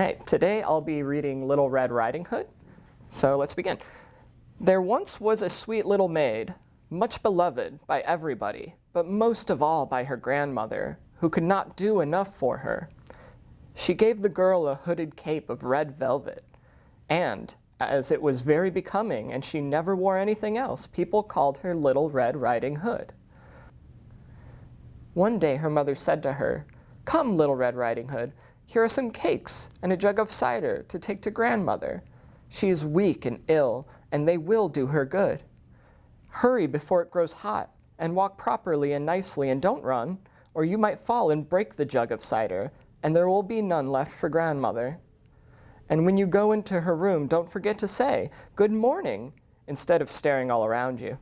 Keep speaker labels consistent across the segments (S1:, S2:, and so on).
S1: Alright, today I'll be reading Little Red Riding Hood. So let's begin. There once was a sweet little maid, much beloved by everybody, but most of all by her grandmother, who could not do enough for her. She gave the girl a hooded cape of red velvet, and, as it was very becoming and she never wore anything else, people called her Little Red Riding Hood. One day her mother said to her, "Come, Little Red Riding Hood, here are some cakes and a jug of cider to take to grandmother. She is weak and ill, and they will do her good. Hurry before it grows hot, and walk properly and nicely, and don't run, or you might fall and break the jug of cider, and there will be none left for grandmother. And when you go into her room, don't forget to say, 'Good morning,' instead of staring all around you."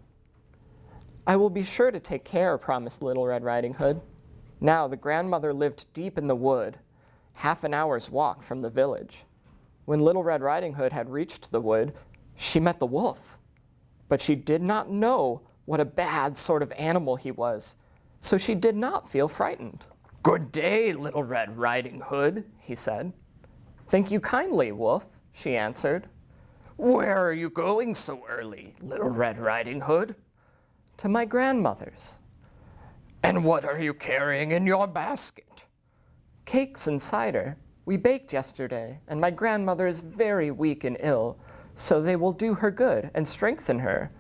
S1: "I will be sure to take care," promised Little Red Riding Hood. Now the grandmother lived deep in the wood, half an hour's walk from the village. When Little Red Riding Hood had reached the wood, she met the wolf. But she did not know what a bad sort of animal he was, so she did not feel frightened. "Good day, Little Red Riding Hood," he said. "Thank you kindly, Wolf," she answered. "Where are you going so early, Little Red Riding Hood?" "To my grandmother's." "And what are you carrying in your basket?" "Cakes and cider. We baked yesterday, and my grandmother is very weak and ill, so they will do her good and strengthen her."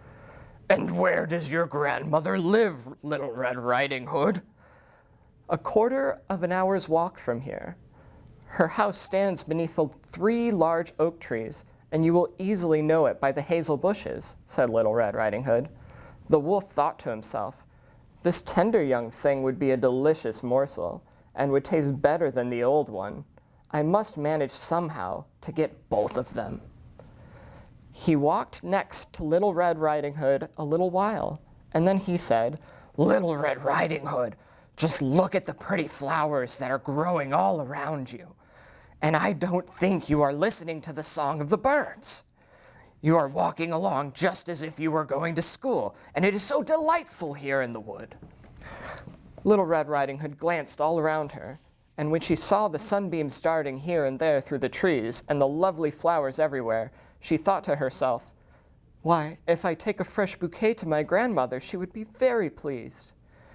S1: "And where does your grandmother live, Little Red Riding Hood?" "A quarter of an hour's walk from here. Her house stands beneath the 3 large oak trees, and you will easily know it by the hazel bushes," said Little Red Riding Hood. The wolf thought to himself, "This tender young thing would be a delicious morsel, and would taste better than the old one. I must manage somehow to get both of them." He walked next to Little Red Riding Hood a little while, and then he said, "Little Red Riding Hood, just look at the pretty flowers that are growing all around you. And I don't think you are listening to the song of the birds. You are walking along just as if you were going to school, and it is so delightful here in the wood." Little Red Riding Hood glanced all around her, and when she saw the sunbeams darting here and there through the trees and the lovely flowers everywhere, she thought to herself, "Why, if I take a fresh bouquet to my grandmother, she would be very pleased."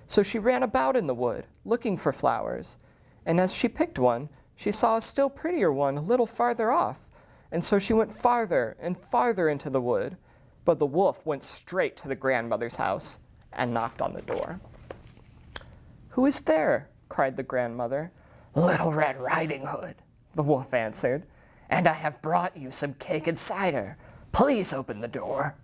S1: So she ran about in the wood, looking for flowers, and as she picked one, she saw a still prettier one a little farther off, and so she went farther and farther into the wood, but the wolf went straight to the grandmother's house and knocked on the door. "Who is there?" cried the grandmother. "Little Red Riding Hood," the wolf answered, "and I have brought you some cake and cider. Please open the door."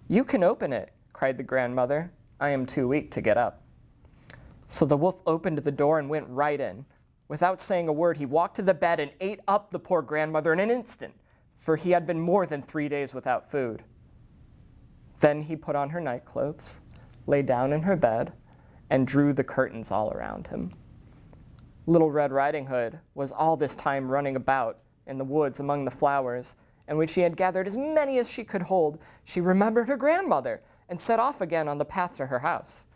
S1: "You can open it," cried the grandmother. "I am too weak to get up." So the wolf opened the door and went right in. Without saying a word, he walked to the bed and ate up the poor grandmother in an instant, for he had been more than 3 days without food. Then he put on her nightclothes, lay down in her bed, and drew the curtains all around him. Little Red Riding Hood was all this time running about in the woods among the flowers, and when she had gathered as many as she could hold, she remembered her grandmother and set off again on the path to her house.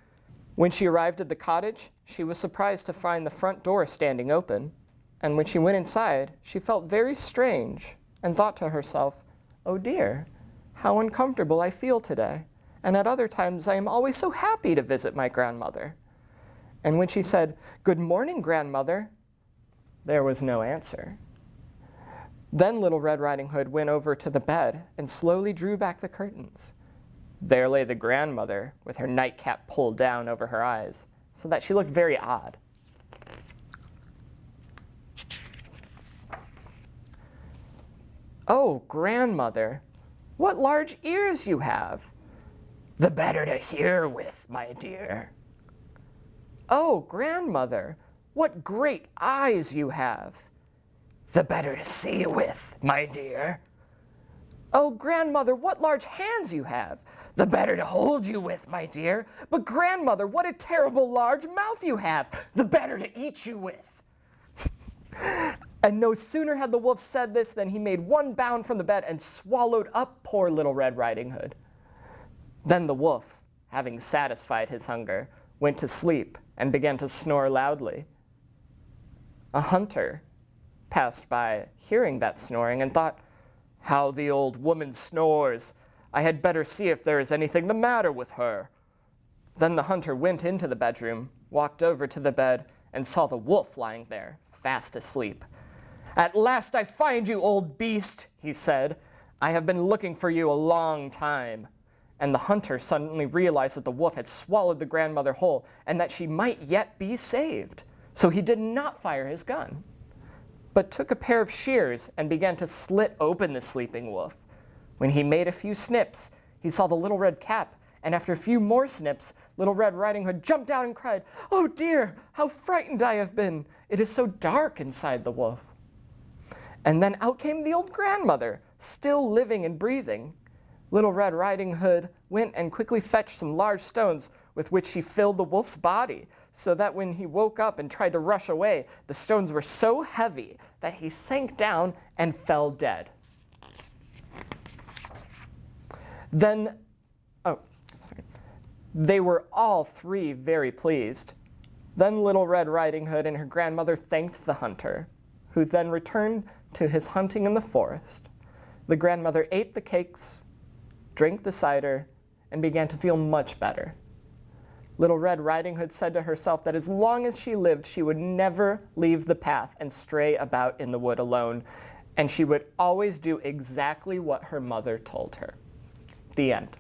S1: When she arrived at the cottage, she was surprised to find the front door standing open, and when she went inside, she felt very strange and thought to herself, "Oh dear, how uncomfortable I feel today, and at other times I am always so happy to visit my grandmother." And when she said, "Good morning, grandmother," there was no answer. Then Little Red Riding Hood went over to the bed and slowly drew back the curtains. There lay the grandmother with her nightcap pulled down over her eyes, so that she looked very odd. "Oh, grandmother, what large ears you have!" "The better to hear with, my dear." "Oh, grandmother, what great eyes you have!" "The better to see with, my dear." "Oh, grandmother, what large hands you have!" "The better to hold you with, my dear." "But grandmother, what a terrible large mouth you have!" "The better to eat you with." And no sooner had the wolf said this than he made one bound from the bed and swallowed up poor Little Red Riding Hood. Then the wolf, having satisfied his hunger, went to sleep and began to snore loudly. A hunter, passed by, hearing that snoring, and thought, "How the old woman snores! I had better see if there is anything the matter with her." Then the hunter went into the bedroom, walked over to the bed, and saw the wolf lying there, fast asleep. "At last I find you, old beast," he said. "I have been looking for you a long time." And the hunter suddenly realized that the wolf had swallowed the grandmother whole and that she might yet be saved. So he did not fire his gun, but took a pair of shears and began to slit open the sleeping wolf. When he made a few snips, he saw the little red cap, and after a few more snips, Little Red Riding Hood jumped out and cried, "Oh dear, how frightened I have been! It is so dark inside the wolf." And then out came the old grandmother, still living and breathing. Little Red Riding Hood went and quickly fetched some large stones with which she filled the wolf's body, so that when he woke up and tried to rush away, the stones were so heavy that he sank down and fell dead. They were all three very pleased. Then Little Red Riding Hood and her grandmother thanked the hunter, who then returned to his hunting in the forest. The grandmother ate the cakes, drank the cider, and began to feel much better. Little Red Riding Hood said to herself that as long as she lived, she would never leave the path and stray about in the wood alone, and she would always do exactly what her mother told her. The end.